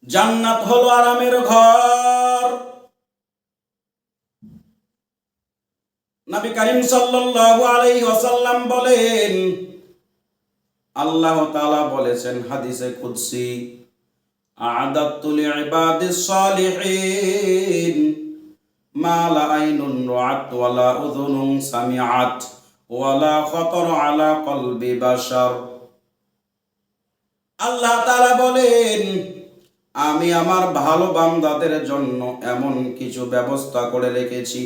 জান্নাত হলো আরামের ঘর। নবী করিম সাল্লাল্লাহু আলাইহি ওয়াসাল্লাম বলেন, আল্লাহ তাআলা বলেছেন হাদিসে কুদসি, আ'দাতু লিইবাদিস সালিহিন মা লা আইনুন রাআত ওয়ালা উযুনুন সামিআত ওয়ালা খাতার আলা কলবি বাশার। আল্লাহ তাআলা বলেন, আমি আমার ভালো বান্দাদের জন্য এমন কিছু ব্যবস্থা করে রেখেছি,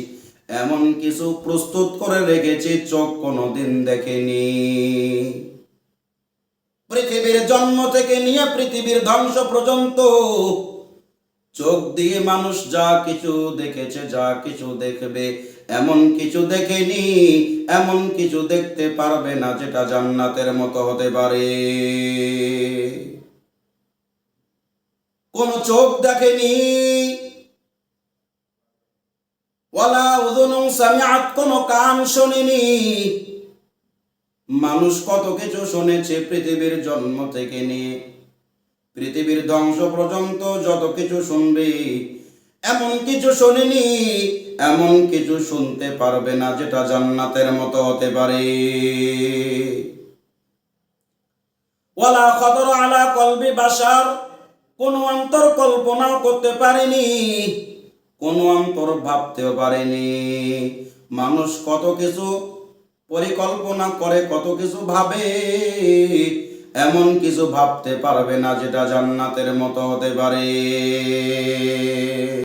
এমন কিছু প্রস্তুত করে রেখেছি চোখ কোনোদিন দেখেনি। পৃথিবীর জন্ম থেকে নিয়ে পৃথিবীর ধ্বংস পর্যন্ত চোখ দিয়ে মানুষ যা কিছু দেখেছে, যা কিছু দেখবে, এমন কিছু দেখেনি, এমন কিছু দেখতে পারবে না যেটা জান্নাতের মতো হতে পারে। কোন চোখ দেখেনি, ওয়ালা উযুনুন সামিআত, কোন কান শোনেনি। মানুষ কত কিছু শুনেছে পৃথিবীর জন্ম থেকে নিয়ে পৃথিবীর ধ্বংস পর্যন্ত যত কিছু শুনবে, এমন কিছু শোনেনি, এমন কিছু শুনতে পারবে না যেটা জান্নাতের মতো হতে পারে। ওয়ালা খাতার আলা কলবি বাশার, কোন অন্তর কল্পনাও করতে পারেনি, কোন অন্তর ভাবতেও পারেনি। মানুষ কত কিছু পরিকল্পনা করে, কত কিছু ভাবে, এমন কিছু ভাবতে পারবে না যেটা জান্নাতের মতো হতে পারে।